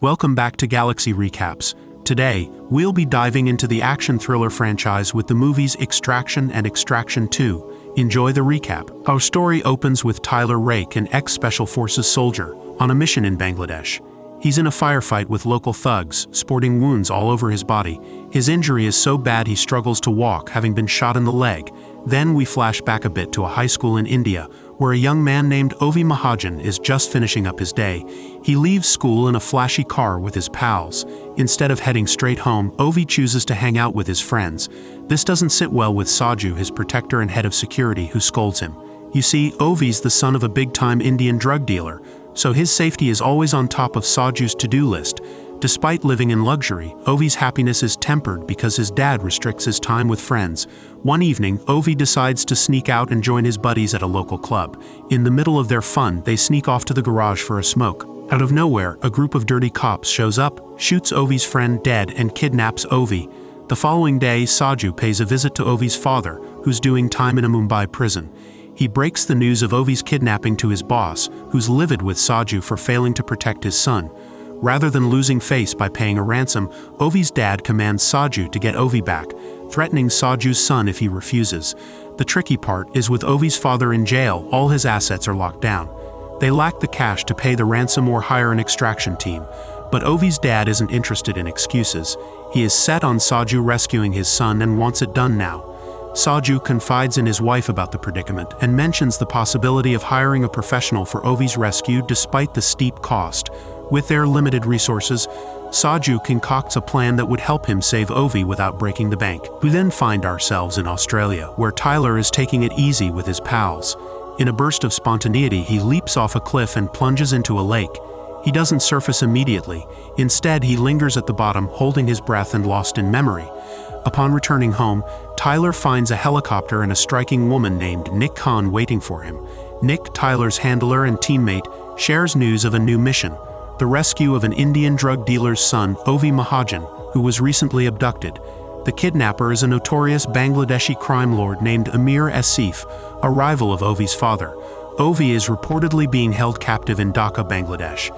Welcome back to Galaxy Recaps. Today, we'll be diving into the action thriller franchise with the movies Extraction and Extraction 2. Enjoy the recap. Our story opens with Tyler Rake, an ex-Special Forces soldier, on a mission in Bangladesh. He's in a firefight with local thugs, sporting wounds all over his body. His injury is so bad he struggles to walk, having been shot in the leg. Then we flash back a bit to a high school in India, where a young man named Ovi Mahajan is just finishing up his day. He leaves school in a flashy car with his pals. Instead of heading straight home, Ovi chooses to hang out with his friends. This doesn't sit well with Saju, his protector and head of security, who scolds him. You see, Ovi's the son of a big-time Indian drug dealer, so his safety is always on top of Saju's to-do list. Despite living in luxury, Ovi's happiness is tempered because his dad restricts his time with friends. One evening, Ovi decides to sneak out and join his buddies at a local club. In the middle of their fun, they sneak off to the garage for a smoke. Out of nowhere, a group of dirty cops shows up, shoots Ovi's friend dead, and kidnaps Ovi. The following day, Saju pays a visit to Ovi's father, who's doing time in a Mumbai prison. He breaks the news of Ovi's kidnapping to his boss, who's livid with Saju for failing to protect his son. Rather than losing face by paying a ransom, Ovi's dad commands Saju to get Ovi back, threatening Saju's son if he refuses. The tricky part is with Ovi's father in jail, all his assets are locked down. They lack the cash to pay the ransom or hire an extraction team. But Ovi's dad isn't interested in excuses. He is set on Saju rescuing his son and wants it done now. Saju confides in his wife about the predicament and mentions the possibility of hiring a professional for Ovi's rescue despite the steep cost. With their limited resources, Saju concocts a plan that would help him save Ovi without breaking the bank. We then find ourselves in Australia, where Tyler is taking it easy with his pals. In a burst of spontaneity, he leaps off a cliff and plunges into a lake. He doesn't surface immediately. Instead, he lingers at the bottom, holding his breath and lost in memory. Upon returning home, Tyler finds a helicopter and a striking woman named Nick Khan waiting for him. Nick, Tyler's handler and teammate, shares news of a new mission: the rescue of an Indian drug dealer's son, Ovi Mahajan, who was recently abducted. The kidnapper is a notorious Bangladeshi crime lord named Amir Asif, a rival of Ovi's father. Ovi is reportedly being held captive in Dhaka, Bangladesh.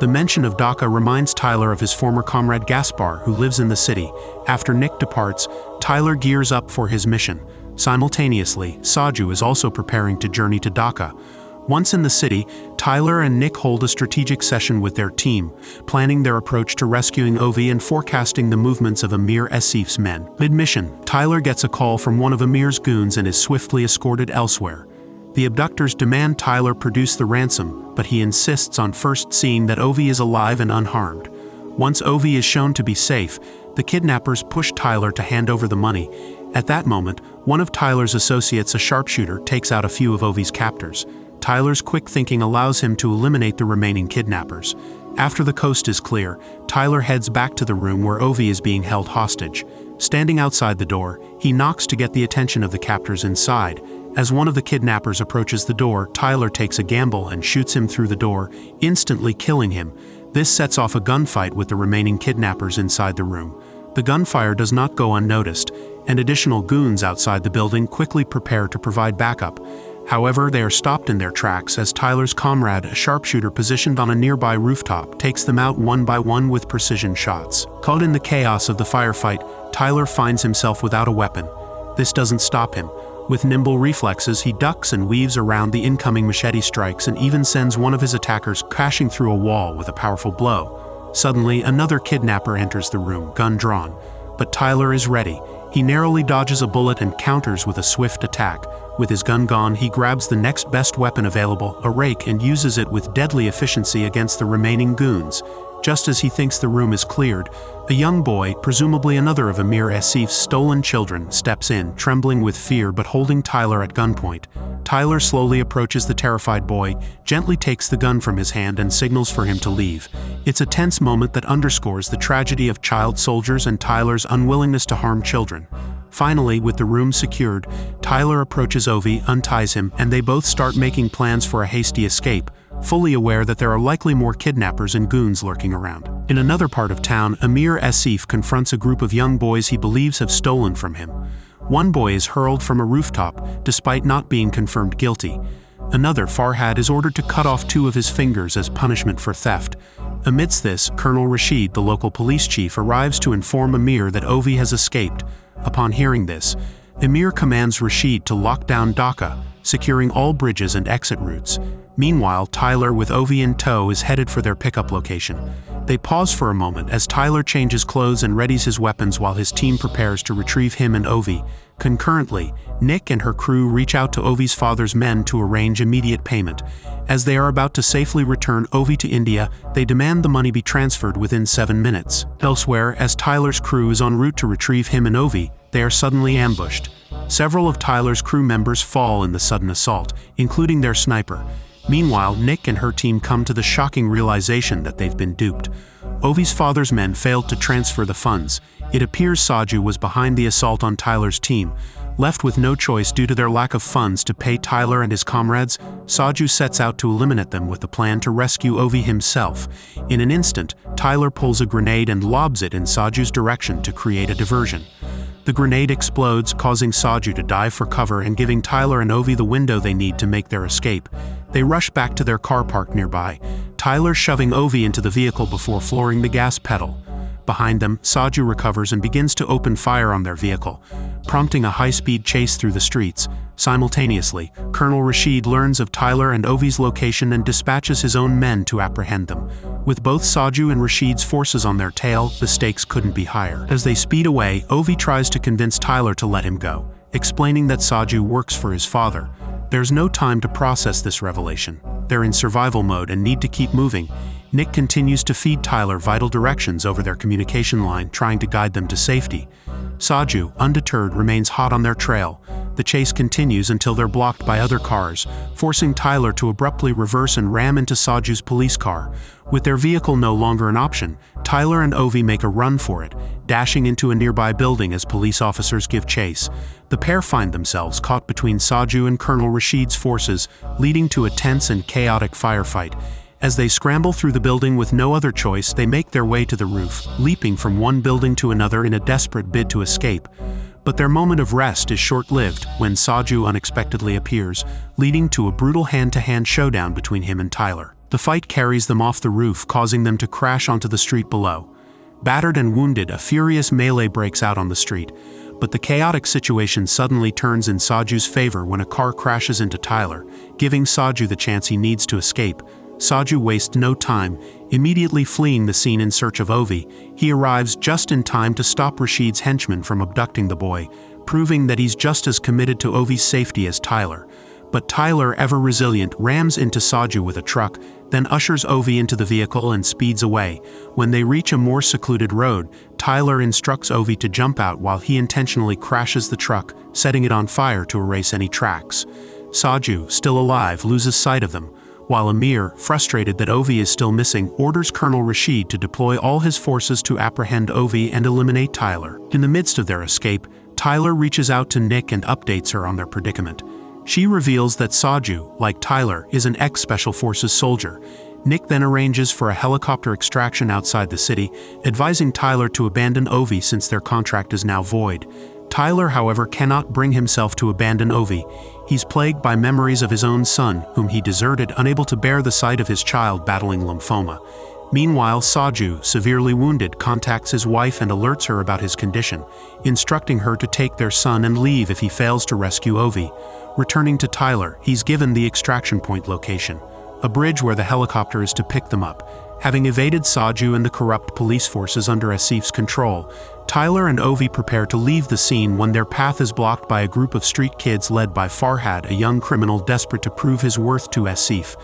The mention of Dhaka reminds Tyler of his former comrade Gaspar, who lives in the city. After Nick departs, Tyler gears up for his mission. Simultaneously, Saju is also preparing to journey to Dhaka. Once in the city, Tyler and Nick hold a strategic session with their team, planning their approach to rescuing Ovi and forecasting the movements of Amir Asif's men. Mid-mission, Tyler gets a call from one of Amir's goons and is swiftly escorted elsewhere. The abductors demand Tyler produce the ransom, but he insists on first seeing that Ovi is alive and unharmed. Once Ovi is shown to be safe, the kidnappers push Tyler to hand over the money. At that moment, one of Tyler's associates, a sharpshooter, takes out a few of Ovi's captors. Tyler's quick thinking allows him to eliminate the remaining kidnappers. After the coast is clear, Tyler heads back to the room where Ovi is being held hostage. Standing outside the door, he knocks to get the attention of the captors inside. As one of the kidnappers approaches the door, Tyler takes a gamble and shoots him through the door, instantly killing him. This sets off a gunfight with the remaining kidnappers inside the room. The gunfire does not go unnoticed, and additional goons outside the building quickly prepare to provide backup. However, they are stopped in their tracks as Tyler's comrade, a sharpshooter positioned on a nearby rooftop, takes them out one by one with precision shots. Caught in the chaos of the firefight, Tyler finds himself without a weapon. This doesn't stop him. With nimble reflexes, he ducks and weaves around the incoming machete strikes and even sends one of his attackers crashing through a wall with a powerful blow. Suddenly, another kidnapper enters the room, gun drawn. But Tyler is ready. He narrowly dodges a bullet and counters with a swift attack. With his gun gone, he grabs the next best weapon available, a rake, and uses it with deadly efficiency against the remaining goons. Just as he thinks the room is cleared, a young boy, presumably another of Amir Asif's stolen children, steps in, trembling with fear but holding Tyler at gunpoint. Tyler slowly approaches the terrified boy, gently takes the gun from his hand and signals for him to leave. It's a tense moment that underscores the tragedy of child soldiers and Tyler's unwillingness to harm children. Finally, with the room secured, Tyler approaches Ovi, unties him, and they both start making plans for a hasty escape, fully aware that there are likely more kidnappers and goons lurking around. In another part of town, Amir Asif confronts a group of young boys he believes have stolen from him. One boy is hurled from a rooftop, despite not being confirmed guilty. Another, Farhad, is ordered to cut off 2 of his fingers as punishment for theft. Amidst this, Colonel Rashid, the local police chief, arrives to inform Amir that Ovi has escaped. Upon hearing this, Amir commands Rashid to lock down Dhaka, securing all bridges and exit routes. Meanwhile, Tyler, with Ovi in tow, is headed for their pickup location. They pause for a moment as Tyler changes clothes and readies his weapons while his team prepares to retrieve him and Ovi. Concurrently, Nick and her crew reach out to Ovi's father's men to arrange immediate payment. As they are about to safely return Ovi to India, they demand the money be transferred within 7 minutes. Elsewhere, as Tyler's crew is en route to retrieve him and Ovi, they are suddenly ambushed. Several of Tyler's crew members fall in the sudden assault, including their sniper. Meanwhile, Nick and her team come to the shocking realization that they've been duped. Ovi's father's men failed to transfer the funds. It appears Saju was behind the assault on Tyler's team. Left with no choice due to their lack of funds to pay Tyler and his comrades, Saju sets out to eliminate them with the plan to rescue Ovi himself. In an instant, Tyler pulls a grenade and lobs it in Saju's direction to create a diversion. The grenade explodes, causing Saju to dive for cover and giving Tyler and Ovi the window they need to make their escape. They rush back to their car parked nearby, Tyler shoving Ovi into the vehicle before flooring the gas pedal. Behind them, Saju recovers and begins to open fire on their vehicle, prompting a high-speed chase through the streets. Simultaneously, Colonel Rashid learns of Tyler and Ovi's location and dispatches his own men to apprehend them. With both Saju and Rashid's forces on their tail, the stakes couldn't be higher. As they speed away, Ovi tries to convince Tyler to let him go, explaining that Saju works for his father. There's no time to process this revelation. They're in survival mode and need to keep moving. Nick continues to feed Tyler vital directions over their communication line, trying to guide them to safety. Saju, undeterred, remains hot on their trail. The chase continues until they're blocked by other cars, forcing Tyler to abruptly reverse and ram into Saju's police car. With their vehicle no longer an option, Tyler and Ovi make a run for it, dashing into a nearby building as police officers give chase. The pair find themselves caught between Saju and Colonel Rashid's forces, leading to a tense and chaotic firefight. As they scramble through the building with no other choice, they make their way to the roof, leaping from one building to another in a desperate bid to escape. But their moment of rest is short-lived when Saju unexpectedly appears, leading to a brutal hand-to-hand showdown between him and Tyler. The fight carries them off the roof, causing them to crash onto the street below. Battered and wounded, a furious melee breaks out on the street. But the chaotic situation suddenly turns in Saju's favor when a car crashes into Tyler, giving Saju the chance he needs to escape. Saju wastes no time, immediately fleeing the scene in search of Ovi. He arrives just in time to stop Rashid's henchmen from abducting the boy, proving that he's just as committed to Ovi's safety as Tyler. But Tyler, ever resilient, rams into Saju with a truck, then ushers Ovi into the vehicle and speeds away. When they reach a more secluded road, Tyler instructs Ovi to jump out while he intentionally crashes the truck, setting it on fire to erase any tracks. Saju, still alive, loses sight of them, while Amir, frustrated that Ovi is still missing, orders Colonel Rashid to deploy all his forces to apprehend Ovi and eliminate Tyler. In the midst of their escape, Tyler reaches out to Nick and updates her on their predicament. She reveals that Saju, like Tyler, is an ex-Special Forces soldier. Nick then arranges for a helicopter extraction outside the city, advising Tyler to abandon Ovi since their contract is now void. Tyler, however, cannot bring himself to abandon Ovi. He's plagued by memories of his own son, whom he deserted, unable to bear the sight of his child battling lymphoma. Meanwhile, Saju, severely wounded, contacts his wife and alerts her about his condition, instructing her to take their son and leave if he fails to rescue Ovi. Returning to Tyler, he's given the extraction point location, a bridge where the helicopter is to pick them up. Having evaded Saju and the corrupt police forces under Asif's control, Tyler and Ovi prepare to leave the scene when their path is blocked by a group of street kids led by Farhad, a young criminal desperate to prove his worth to Asif.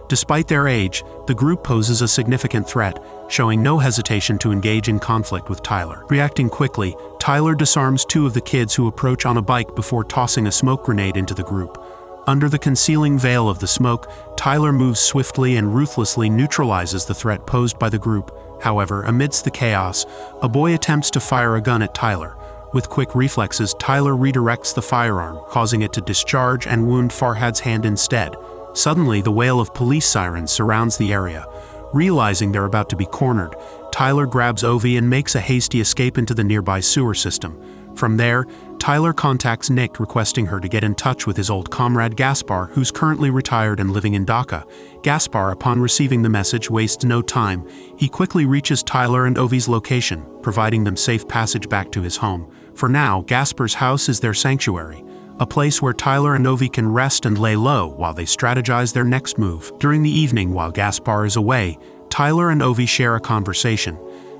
Despite their age, the group poses a significant threat, showing no hesitation to engage in conflict with Tyler. Reacting quickly, Tyler disarms two of the kids who approach on a bike before tossing a smoke grenade into the group. Under the concealing veil of the smoke, Tyler moves swiftly and ruthlessly neutralizes the threat posed by the group. However, amidst the chaos, a boy attempts to fire a gun at Tyler. With quick reflexes, Tyler redirects the firearm, causing it to discharge and wound Farhad's hand instead. Suddenly, the wail of police sirens surrounds the area. Realizing they're about to be cornered, Tyler grabs Ovi and makes a hasty escape into the nearby sewer system. From there, Tyler contacts Nick requesting her to get in touch with his old comrade Gaspar, who's currently retired and living in Dhaka. Gaspar, upon receiving the message, wastes no time. He quickly reaches Tyler and Ovi's location, providing them safe passage back to his home. For now, Gaspar's house is their sanctuary, a place where Tyler and Ovi can rest and lay low while they strategize their next move. During the evening, while Gaspar is away, Tyler and Ovi share a conversation.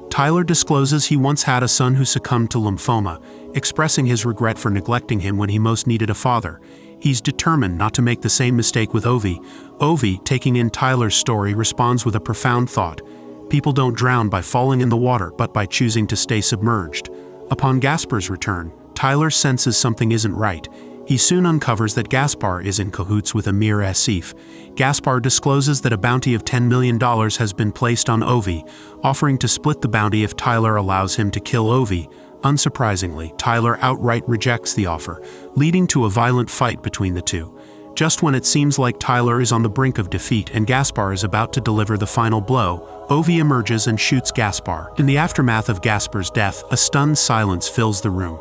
Tyler discloses he once had a son who succumbed to lymphoma, expressing his regret for neglecting him when he most needed a father. He's determined not to make the same mistake with Ovi. Ovi, taking in Tyler's story, responds with a profound thought. People don't drown by falling in the water, but by choosing to stay submerged. Upon Gaspar's return, Tyler senses something isn't right. He soon uncovers that Gaspar is in cahoots with Amir Asif. Gaspar discloses that a bounty of $10 million has been placed on Ovi, offering to split the bounty if Tyler allows him to kill Ovi. Unsurprisingly, Tyler outright rejects the offer, leading to a violent fight between the two. Just when it seems like Tyler is on the brink of defeat and Gaspar is about to deliver the final blow, Ovi emerges and shoots Gaspar. In the aftermath of Gaspar's death, a stunned silence fills the room.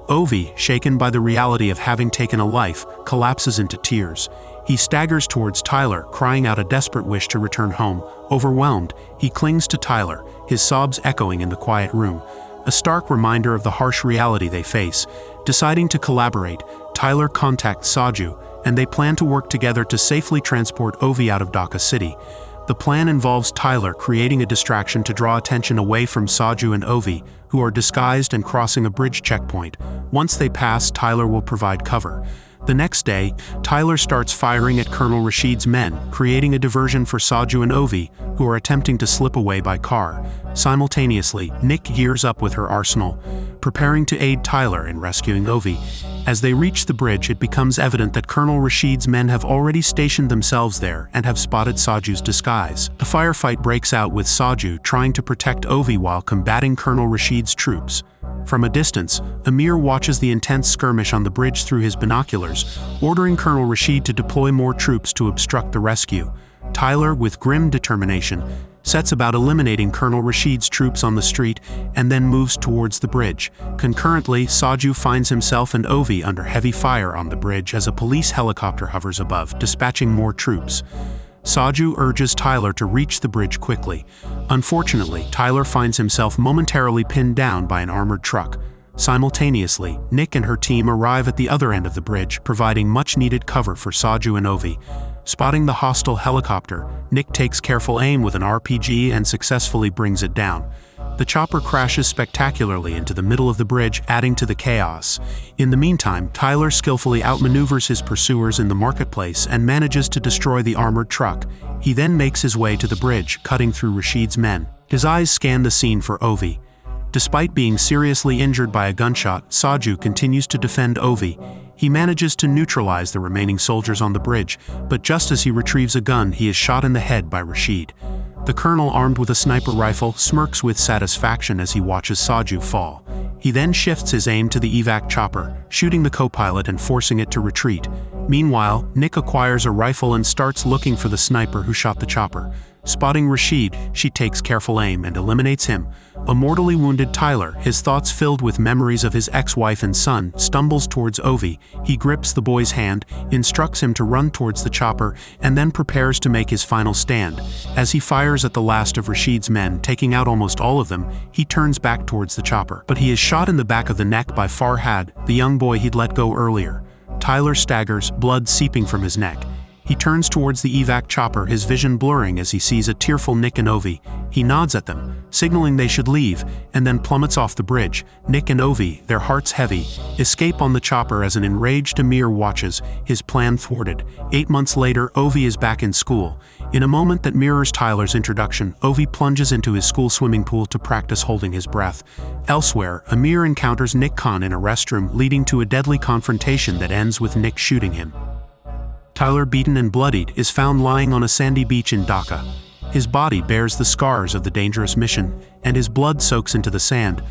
Ovi, shaken by the reality of having taken a life, collapses into tears. He staggers towards Tyler, crying out a desperate wish to return home. Overwhelmed, he clings to Tyler, his sobs echoing in the quiet room. A stark reminder of the harsh reality they face. Deciding to collaborate, Tyler contacts Saju, and they plan to work together to safely transport Ovi out of Dhaka City. The plan involves Tyler creating a distraction to draw attention away from Saju and Ovi, who are disguised and crossing a bridge checkpoint. Once they pass, Tyler will provide cover. The next day, Tyler starts firing at Colonel Rashid's men, creating a diversion for Saju and Ovi, who are attempting to slip away by car. Simultaneously, Nick gears up with her arsenal, preparing to aid Tyler in rescuing Ovi. As they reach the bridge, it becomes evident that Colonel Rashid's men have already stationed themselves there and have spotted Saju's disguise. A firefight breaks out with Saju trying to protect Ovi while combating Colonel Rashid's troops. From a distance, Amir watches the intense skirmish on the bridge through his binoculars, ordering Colonel Rashid to deploy more troops to obstruct the rescue. Tyler, with grim determination, sets about eliminating Colonel Rashid's troops on the street and then moves towards the bridge. Concurrently, Saju finds himself and Ovi under heavy fire on the bridge as a police helicopter hovers above, dispatching more troops. Saju urges Tyler to reach the bridge quickly. Unfortunately, Tyler finds himself momentarily pinned down by an armored truck. Simultaneously, Nick and her team arrive at the other end of the bridge, providing much-needed cover for Saju and Ovi. Spotting the hostile helicopter, Nick takes careful aim with an RPG and successfully brings it down. The chopper crashes spectacularly into the middle of the bridge, adding to the chaos. In the meantime, Tyler skillfully outmaneuvers his pursuers in the marketplace and manages to destroy the armored truck. He then makes his way to the bridge, cutting through Rashid's men. His eyes scan the scene for Ovi. Despite being seriously injured by a gunshot, Saju continues to defend Ovi. He manages to neutralize the remaining soldiers on the bridge, but just as he retrieves a gun, he is shot in the head by Rashid. The colonel, armed with a sniper rifle, smirks with satisfaction as he watches Saju fall. He then shifts his aim to the evac chopper, shooting the co-pilot and forcing it to retreat. Meanwhile, Nick acquires a rifle and starts looking for the sniper who shot the chopper. Spotting Rashid, she takes careful aim and eliminates him. A mortally wounded Tyler, his thoughts filled with memories of his ex-wife and son, stumbles towards Ovi. He grips the boy's hand, instructs him to run towards the chopper, and then prepares to make his final stand. As he fires at the last of Rashid's men, taking out almost all of them, he turns back towards the chopper. But he is shot in the back of the neck by Farhad, the young boy he'd let go earlier. Tyler staggers, blood seeping from his neck. He turns towards the evac chopper, his vision blurring as he sees a tearful Nick and Ovi. He nods at them, signaling they should leave, and then plummets off the bridge. Nick and Ovi, their hearts heavy, escape on the chopper as an enraged Amir watches, his plan thwarted. 8 months later, Ovi is back in school. In a moment that mirrors Tyler's introduction, Ovi plunges into his school swimming pool to practice holding his breath. Elsewhere, Amir encounters Nick Khan in a restroom, leading to a deadly confrontation that ends with Nick shooting him. Tyler, beaten and bloodied, is found lying on a sandy beach in Dhaka. His body bears the scars of the dangerous mission, and his blood soaks into the sand.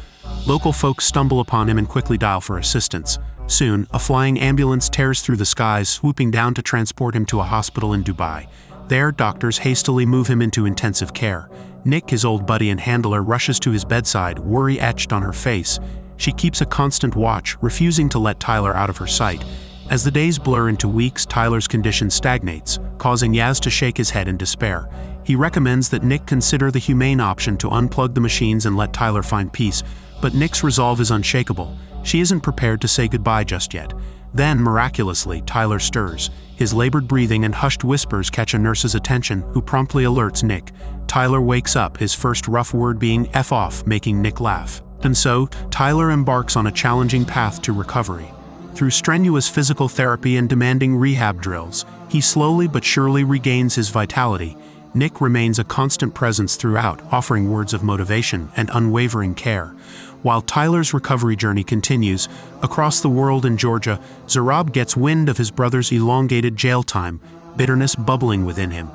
Local folks stumble upon him and quickly dial for assistance. Soon, a flying ambulance tears through the skies, swooping down to transport him to a hospital in Dubai. There, doctors hastily move him into intensive care. Nick, his old buddy and handler, rushes to his bedside, worry etched on her face. She keeps a constant watch, refusing to let Tyler out of her sight. As the days blur into weeks, Tyler's condition stagnates, causing Yaz to shake his head in despair. He recommends that Nick consider the humane option to unplug the machines and let Tyler find peace, but Nick's resolve is unshakable. She isn't prepared to say goodbye just yet. Then, miraculously, Tyler stirs. His labored breathing and hushed whispers catch a nurse's attention, who promptly alerts Nick. Tyler wakes up, his first rough word being "F off," making Nick laugh. And so, Tyler embarks on a challenging path to recovery. Through strenuous physical therapy and demanding rehab drills, he slowly but surely regains his vitality. Nick remains a constant presence throughout, offering words of motivation and unwavering care. While Tyler's recovery journey continues, across the world in Georgia, Zurab gets wind of his brother's elongated jail time, bitterness bubbling within him.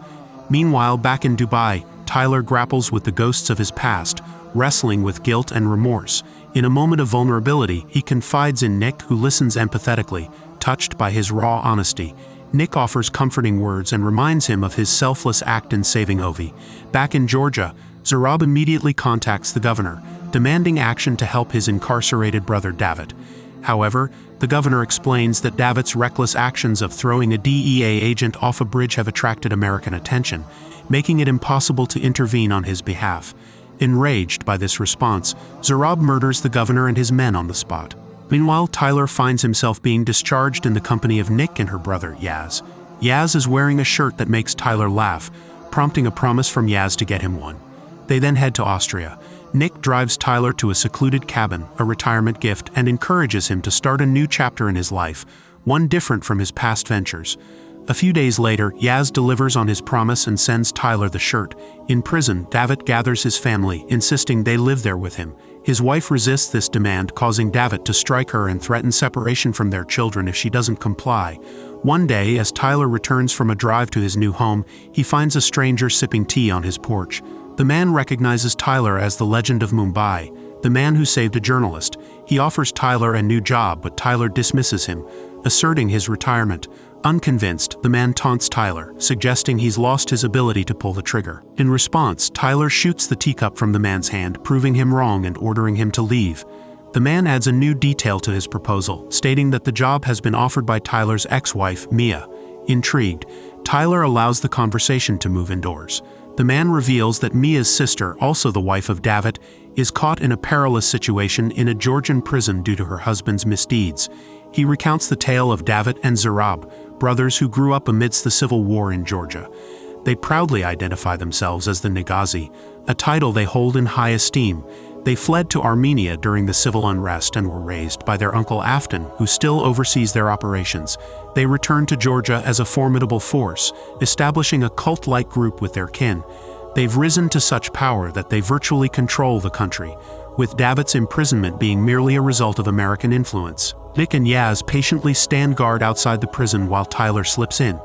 Meanwhile, back in Dubai, Tyler grapples with the ghosts of his past, wrestling with guilt and remorse. In a moment of vulnerability, he confides in Nick, who listens empathetically, touched by his raw honesty. Nick offers comforting words and reminds him of his selfless act in saving Ovi. Back in Georgia, Zurab immediately contacts the governor, demanding action to help his incarcerated brother David. However, the governor explains that David's reckless actions of throwing a DEA agent off a bridge have attracted American attention, making it impossible to intervene on his behalf. Enraged by this response, Zurab murders the governor and his men on the spot. Meanwhile, Tyler finds himself being discharged in the company of Nick and her brother, Yaz. Yaz is wearing a shirt that makes Tyler laugh, prompting a promise from Yaz to get him one. They then head to Austria. Nick drives Tyler to a secluded cabin, a retirement gift, and encourages him to start a new chapter in his life, one different from his past ventures. A few days later, Yaz delivers on his promise and sends Tyler the shirt. In prison, David gathers his family, insisting they live there with him. His wife resists this demand, causing David to strike her and threaten separation from their children if she doesn't comply. One day, as Tyler returns from a drive to his new home, he finds a stranger sipping tea on his porch. The man recognizes Tyler as the legend of Mumbai, the man who saved a journalist. He offers Tyler a new job, but Tyler dismisses him, asserting his retirement. Unconvinced, the man taunts Tyler, suggesting he's lost his ability to pull the trigger. In response, Tyler shoots the teacup from the man's hand, proving him wrong and ordering him to leave. The man adds a new detail to his proposal, stating that the job has been offered by Tyler's ex-wife, Mia. Intrigued, Tyler allows the conversation to move indoors. The man reveals that Mia's sister, also the wife of David, is caught in a perilous situation in a Georgian prison due to her husband's misdeeds. He recounts the tale of David and Zurab, brothers who grew up amidst the civil war in Georgia. They proudly identify themselves as the Negazi, a title they hold in high esteem. They fled to Armenia during the civil unrest and were raised by their uncle Afton, who still oversees their operations. They returned to Georgia as a formidable force, establishing a cult-like group with their kin. They've risen to such power that they virtually control the country, with David's imprisonment being merely a result of American influence. Nick and Yaz patiently stand guard outside the prison while Tyler slips in.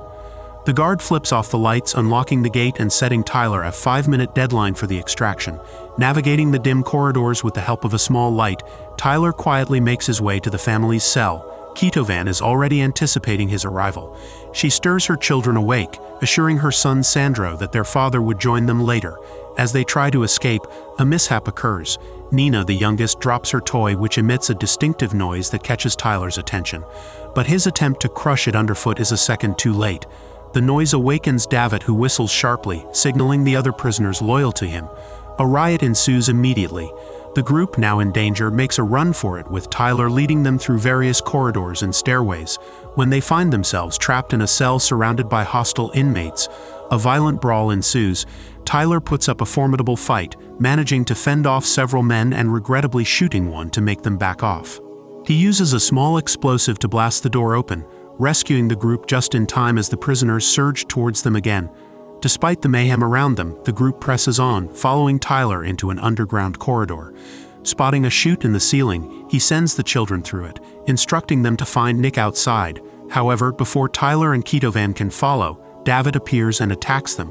The guard flips off the lights, unlocking the gate and setting Tyler a 5-minute deadline for the extraction. Navigating the dim corridors with the help of a small light, Tyler quietly makes his way to the family's cell. Ketovan is already anticipating his arrival. She stirs her children awake, assuring her son Sandro that their father would join them later. As they try to escape, a mishap occurs. Nina, the youngest, drops her toy, which emits a distinctive noise that catches Tyler's attention. But his attempt to crush it underfoot is a second too late. The noise awakens David, who whistles sharply, signaling the other prisoners loyal to him. A riot ensues immediately. The group, now in danger, makes a run for it, with Tyler leading them through various corridors and stairways. When they find themselves trapped in a cell surrounded by hostile inmates, a violent brawl ensues. Tyler puts up a formidable fight, managing to fend off several men and regrettably shooting one to make them back off. He uses a small explosive to blast the door open, rescuing the group just in time as the prisoners surge towards them again. Despite the mayhem around them, the group presses on, following Tyler into an underground corridor. Spotting a chute in the ceiling, he sends the children through it, instructing them to find Nick outside. However, before Tyler and Ketovan can follow, David appears and attacks them.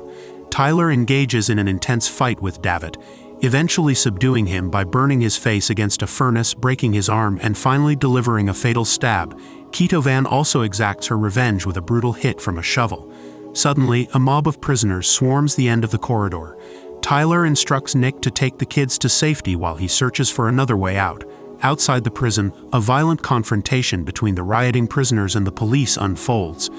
Tyler engages in an intense fight with David, eventually subduing him by burning his face against a furnace, breaking his arm, and finally delivering a fatal stab. Ketovan also exacts her revenge with a brutal hit from a shovel. Suddenly, a mob of prisoners swarms the end of the corridor. Tyler instructs Nick to take the kids to safety while he searches for another way out. Outside the prison, a violent confrontation between the rioting prisoners and the police unfolds.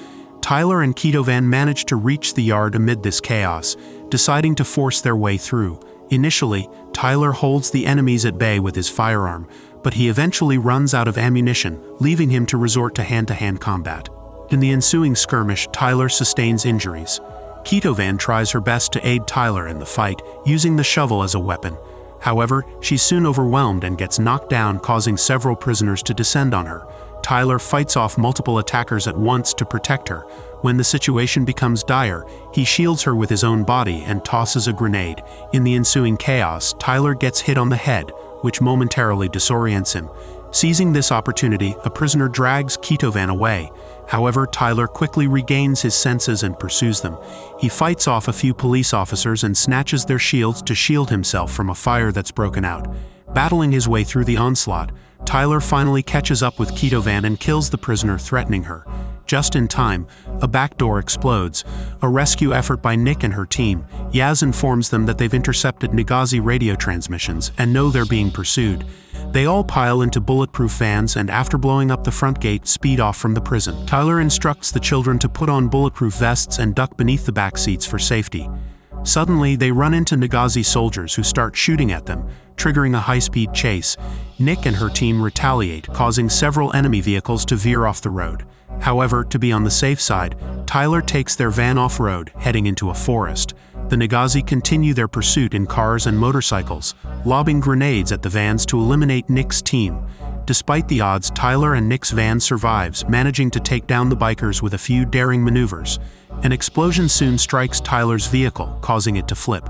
Tyler and Ketovan manage to reach the yard amid this chaos, deciding to force their way through. Initially, Tyler holds the enemies at bay with his firearm, but he eventually runs out of ammunition, leaving him to resort to hand-to-hand combat. In the ensuing skirmish, Tyler sustains injuries. Ketovan tries her best to aid Tyler in the fight, using the shovel as a weapon. However, she's soon overwhelmed and gets knocked down, causing several prisoners to descend on her. Tyler fights off multiple attackers at once to protect her. When the situation becomes dire, he shields her with his own body and tosses a grenade. In the ensuing chaos, Tyler gets hit on the head, which momentarily disorients him. Seizing this opportunity, a prisoner drags Ketovan away. However, Tyler quickly regains his senses and pursues them. He fights off a few police officers and snatches their shields to shield himself from a fire that's broken out. Battling his way through the onslaught, Tyler finally catches up with Ketovan and kills the prisoner, threatening her. Just in time, a back door explodes. A rescue effort by Nick and her team. Yaz informs them that they've intercepted Nagazi radio transmissions and know they're being pursued. They all pile into bulletproof vans and, after blowing up the front gate, speed off from the prison. Tyler instructs the children to put on bulletproof vests and duck beneath the back seats for safety. Suddenly, they run into Nagazi soldiers who start shooting at them, triggering a high-speed chase. Nick and her team retaliate, causing several enemy vehicles to veer off the road. However, to be on the safe side, Tyler takes their van off-road, heading into a forest. The Nagazi continue their pursuit in cars and motorcycles, lobbing grenades at the vans to eliminate Nick's team. Despite the odds, Tyler and Nick's van survives, managing to take down the bikers with a few daring maneuvers. An explosion soon strikes Tyler's vehicle, causing it to flip.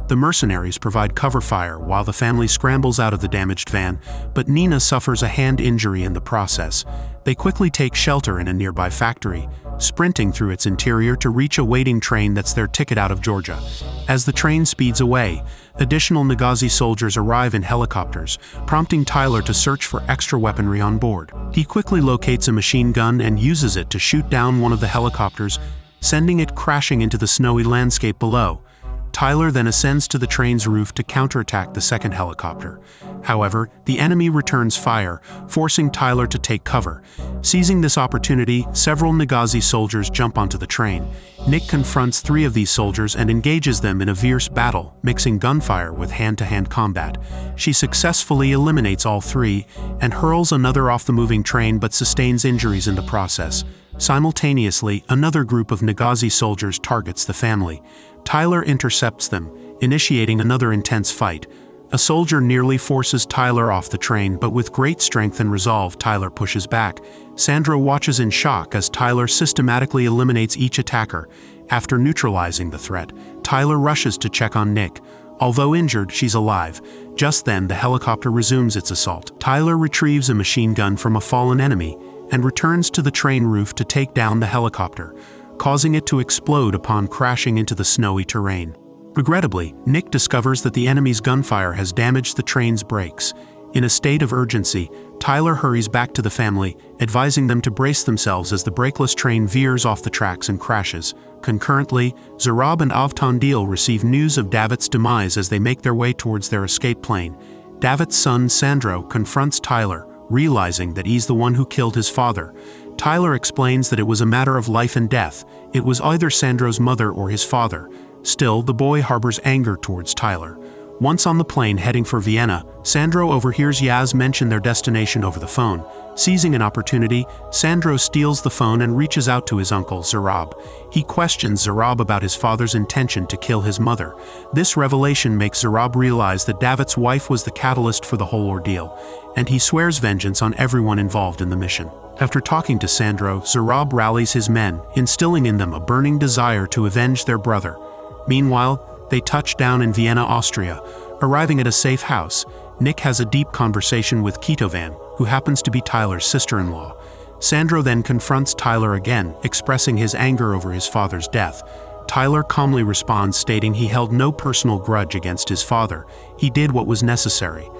The mercenaries provide cover fire while the family scrambles out of the damaged van, but Nina suffers a hand injury in the process. They quickly take shelter in a nearby factory, sprinting through its interior to reach a waiting train that's their ticket out of Georgia. As the train speeds away, additional Nagazi soldiers arrive in helicopters, prompting Tyler to search for extra weaponry on board. He quickly locates a machine gun and uses it to shoot down one of the helicopters, sending it crashing into the snowy landscape below. Tyler then ascends to the train's roof to counterattack the second helicopter. However, the enemy returns fire, forcing Tyler to take cover. Seizing this opportunity, several Nagazi soldiers jump onto the train. Nick confronts 3 of these soldiers and engages them in a fierce battle, mixing gunfire with hand-to-hand combat. She successfully eliminates all 3 and hurls another off the moving train, but sustains injuries in the process. Simultaneously, another group of Nagazi soldiers targets the family. Tyler intercepts them, initiating another intense fight. A soldier nearly forces Tyler off the train, but with great strength and resolve, Tyler pushes back. Sandra watches in shock as Tyler systematically eliminates each attacker. After neutralizing the threat, Tyler rushes to check on Nick. Although injured, she's alive. Just then, the helicopter resumes its assault. Tyler retrieves a machine gun from a fallen enemy and returns to the train roof to take down the helicopter, causing it to explode upon crashing into the snowy terrain. Regrettably, Nick discovers that the enemy's gunfire has damaged the train's brakes. In a state of urgency, Tyler hurries back to the family, advising them to brace themselves as the brakeless train veers off the tracks and crashes. Concurrently, Zarab and Avtandil receive news of David's demise as they make their way towards their escape plane. David's son, Sandro, confronts Tyler, realizing that he's the one who killed his father. Tyler explains that it was a matter of life and death. It was either Sandro's mother or his father. Still, the boy harbors anger towards Tyler. Once on the plane heading for Vienna, Sandro overhears Yaz mention their destination over the phone. Seizing an opportunity, Sandro steals the phone and reaches out to his uncle, Zarab. He questions Zarab about his father's intention to kill his mother. This revelation makes Zarab realize that David's wife was the catalyst for the whole ordeal, and he swears vengeance on everyone involved in the mission. After talking to Sandro, Zarab rallies his men, instilling in them a burning desire to avenge their brother. Meanwhile, they touch down in Vienna, Austria. Arriving at a safe house, Nick has a deep conversation with Ketovan, who happens to be Tyler's sister-in-law. Sandro then confronts Tyler again, expressing his anger over his father's death. Tyler calmly responds, stating he held no personal grudge against his father. He did what was necessary.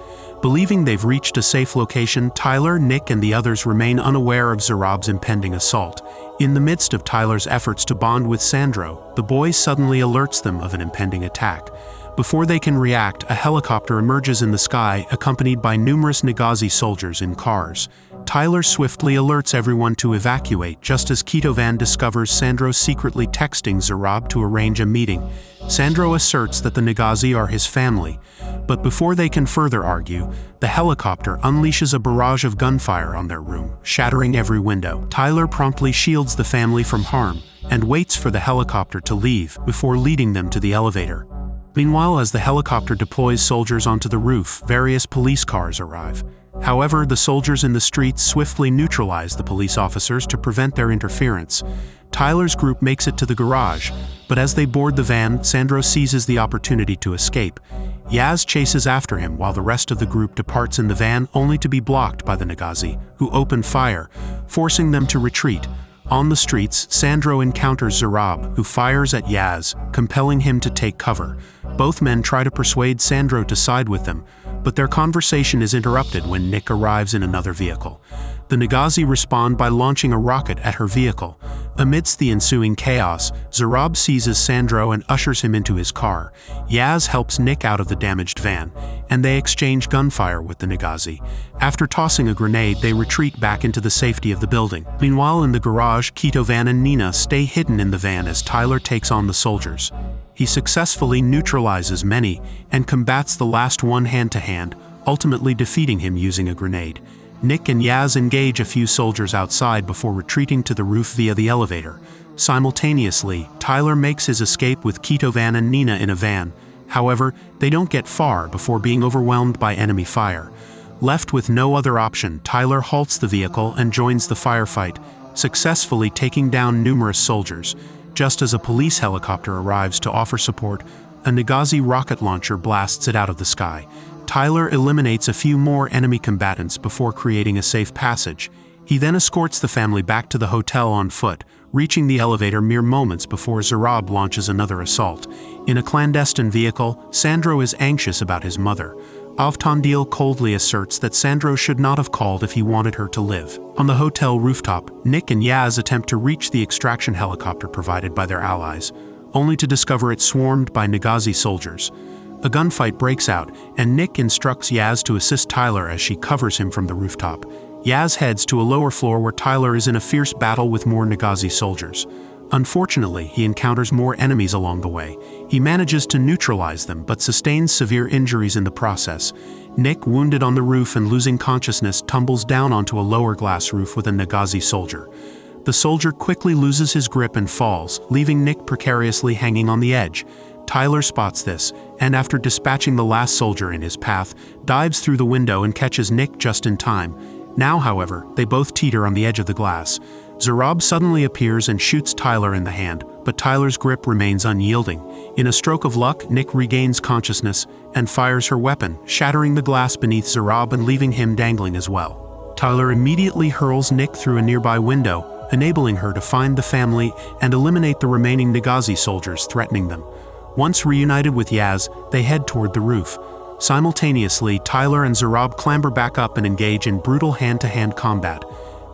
Believing they've reached a safe location, Tyler, Nick, and the others remain unaware of Zarab's impending assault. In the midst of Tyler's efforts to bond with Sandro, the boy suddenly alerts them of an impending attack. Before they can react, a helicopter emerges in the sky, accompanied by numerous Nagazi soldiers in cars. Tyler swiftly alerts everyone to evacuate, just as Kitovan discovers Sandro secretly texting Zarab to arrange a meeting. Sandro asserts that the Nagazi are his family, but before they can further argue, the helicopter unleashes a barrage of gunfire on their room, shattering every window. Tyler promptly shields the family from harm and waits for the helicopter to leave before leading them to the elevator. Meanwhile, as the helicopter deploys soldiers onto the roof, various police cars arrive. However, the soldiers in the streets swiftly neutralize the police officers to prevent their interference. Tyler's group makes it to the garage, but as they board the van, Sandro seizes the opportunity to escape. Yaz chases after him while the rest of the group departs in the van, only to be blocked by the Nagazi, who open fire, forcing them to retreat. On the streets, Sandro encounters Zarab, who fires at Yaz, compelling him to take cover. Both men try to persuade Sandro to side with them, but their conversation is interrupted when Nick arrives in another vehicle. The Nagazi respond by launching a rocket at her vehicle. Amidst the ensuing chaos, Zarab seizes Sandro and ushers him into his car. Yaz helps Nick out of the damaged van, and they exchange gunfire with the Nagazi. After tossing a grenade, they retreat back into the safety of the building. Meanwhile, in the garage, Kitovan and Nina stay hidden in the van as Tyler takes on the soldiers. He successfully neutralizes many and combats the last one hand-to-hand, ultimately defeating him using a grenade. Nick and Yaz engage a few soldiers outside before retreating to the roof via the elevator. Simultaneously, Tyler makes his escape with Kitovan and Nina in a van. However, they don't get far before being overwhelmed by enemy fire. Left with no other option, Tyler halts the vehicle and joins the firefight, successfully taking down numerous soldiers. Just as a police helicopter arrives to offer support, a Nagazi rocket launcher blasts it out of the sky. Tyler eliminates a few more enemy combatants before creating a safe passage. He then escorts the family back to the hotel on foot, reaching the elevator mere moments before Zarab launches another assault. In a clandestine vehicle, Sandro is anxious about his mother. Avtandil coldly asserts that Sandro should not have called if he wanted her to live. On the hotel rooftop, Nick and Yaz attempt to reach the extraction helicopter provided by their allies, only to discover it swarmed by Nagazi soldiers. A gunfight breaks out, and Nick instructs Yaz to assist Tyler as she covers him from the rooftop. Yaz heads to a lower floor where Tyler is in a fierce battle with more Nagazi soldiers. Unfortunately, he encounters more enemies along the way. He manages to neutralize them, but sustains severe injuries in the process. Nick, wounded on the roof and losing consciousness, tumbles down onto a lower glass roof with a Nagazi soldier. The soldier quickly loses his grip and falls, leaving Nick precariously hanging on the edge. Tyler spots this, and after dispatching the last soldier in his path, dives through the window and catches Nick just in time. Now, however, they both teeter on the edge of the glass. Zarab suddenly appears and shoots Tyler in the hand, but Tyler's grip remains unyielding. In a stroke of luck, Nick regains consciousness and fires her weapon, shattering the glass beneath Zarab and leaving him dangling as well. Tyler immediately hurls Nick through a nearby window, enabling her to find the family and eliminate the remaining Nagazi soldiers threatening them. Once reunited with Yaz, they head toward the roof. Simultaneously, Tyler and Zarab clamber back up and engage in brutal hand-to-hand combat.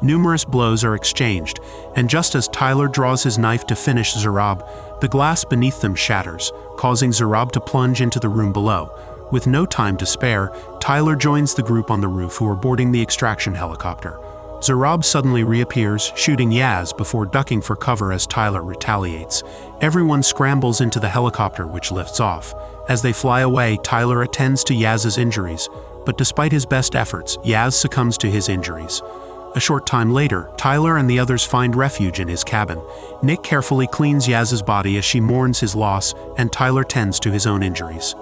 Numerous blows are exchanged, and just as Tyler draws his knife to finish Zarab, the glass beneath them shatters, causing Zarab to plunge into the room below. With no time to spare, Tyler joins the group on the roof who are boarding the extraction helicopter. Zarab suddenly reappears, shooting Yaz before ducking for cover as Tyler retaliates. Everyone scrambles into the helicopter, which lifts off. As they fly away, Tyler attends to Yaz's injuries, but despite his best efforts, Yaz succumbs to his injuries. A short time later, Tyler and the others find refuge in his cabin. Nick carefully cleans Yaz's body as she mourns his loss, and Tyler tends to his own injuries.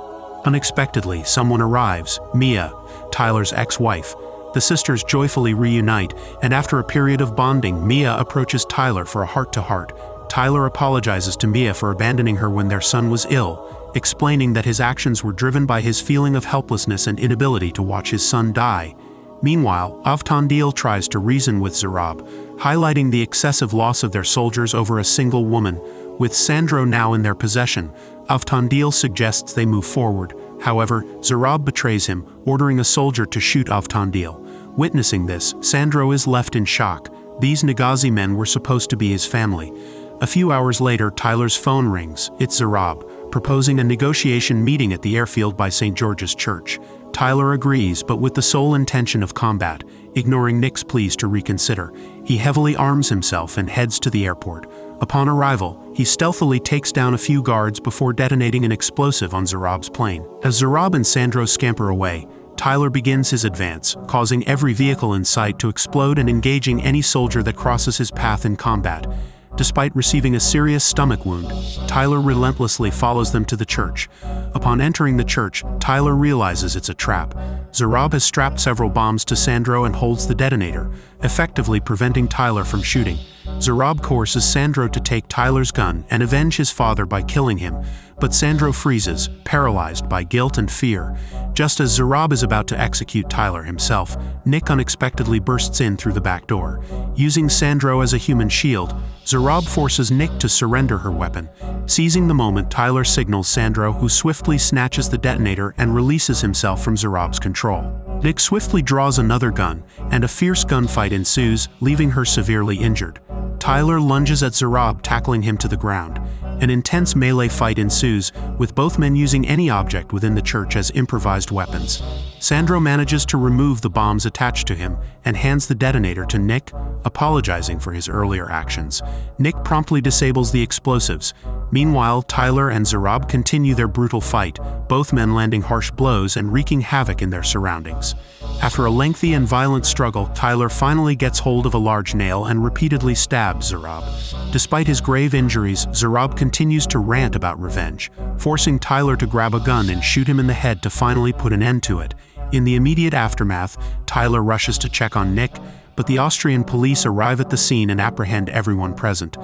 Unexpectedly, someone arrives, Mia, Tyler's ex-wife. The sisters joyfully reunite, and after a period of bonding, Mia approaches Tyler for a heart-to-heart. Tyler apologizes to Mia for abandoning her when their son was ill, explaining that his actions were driven by his feeling of helplessness and inability to watch his son die. Meanwhile, Avtandil tries to reason with Zarab, highlighting the excessive loss of their soldiers over a single woman. With Sandro now in their possession, Avtandil suggests they move forward. However, Zarab betrays him, ordering a soldier to shoot Avtandil. Witnessing this, Sandro is left in shock. These Nagazi men were supposed to be his family. A few hours later, Tyler's phone rings. It's Zarab, proposing a negotiation meeting at the airfield by St. George's Church. Tyler agrees, but with the sole intention of combat, ignoring Nick's pleas to reconsider. He heavily arms himself and heads to the airport. Upon arrival, he stealthily takes down a few guards before detonating an explosive on Zorob's plane. As Zorob and Sandro scamper away, Tyler begins his advance, causing every vehicle in sight to explode and engaging any soldier that crosses his path in combat. Despite receiving a serious stomach wound, Tyler relentlessly follows them to the church. Upon entering the church, Tyler realizes it's a trap. Zorob has strapped several bombs to Sandro and holds the detonator, effectively preventing Tyler from shooting. Zorob coerces Sandro to take Tyler's gun and avenge his father by killing him, but Sandro freezes, paralyzed by guilt and fear. Just as Zorob is about to execute Tyler himself, Nick unexpectedly bursts in through the back door. Using Sandro as a human shield, Zorob forces Nick to surrender her weapon. Seizing the moment, Tyler signals Sandro, who swiftly snatches the detonator and releases himself from Zorob's control. Nick swiftly draws another gun, and a fierce gunfight ensues, leaving her severely injured. Tyler lunges at Zorob, tackling him to the ground. An intense melee fight ensues, with both men using any object within the church as improvised weapons. Sandro manages to remove the bombs attached to him and hands the detonator to Nick, apologizing for his earlier actions. Nick promptly disables the explosives. Meanwhile, Tyler and Zorob continue their brutal fight, both men landing harsh blows and wreaking havoc in their surroundings. After a lengthy and violent struggle, Tyler finally gets hold of a large nail and repeatedly stabs Zorob. Despite his grave injuries, Zorob continues to rant about revenge, forcing Tyler to grab a gun and shoot him in the head to finally put an end to it. In the immediate aftermath, Tyler rushes to check on Nick, but the Austrian police arrive at the scene and apprehend everyone present.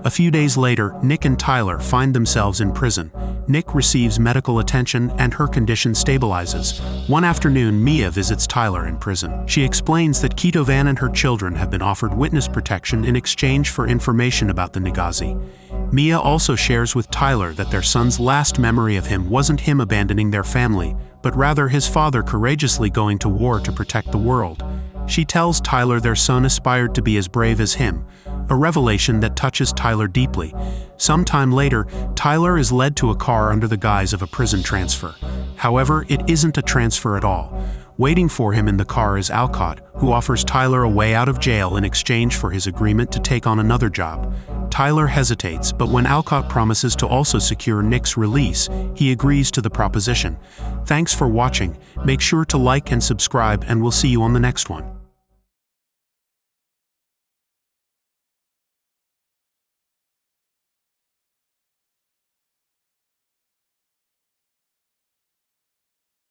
A few days later, Nick and Tyler find themselves in prison. Nick receives medical attention and her condition stabilizes. One afternoon, Mia visits Tyler in prison. She explains that Kitovan and her children have been offered witness protection in exchange for information about the Nagazi. Mia also shares with Tyler that their son's last memory of him wasn't him abandoning their family, but rather his father courageously going to war to protect the world. She tells Tyler their son aspired to be as brave as him, a revelation that touches Tyler deeply. Sometime later, Tyler is led to a car under the guise of a prison transfer. However, it isn't a transfer at all. Waiting for him in the car is Alcott, who offers Tyler a way out of jail in exchange for his agreement to take on another job. Tyler hesitates, but when Alcott promises to also secure Nick's release, he agrees to the proposition. Thanks for watching. Make sure to like and subscribe, and we'll see you on the next one.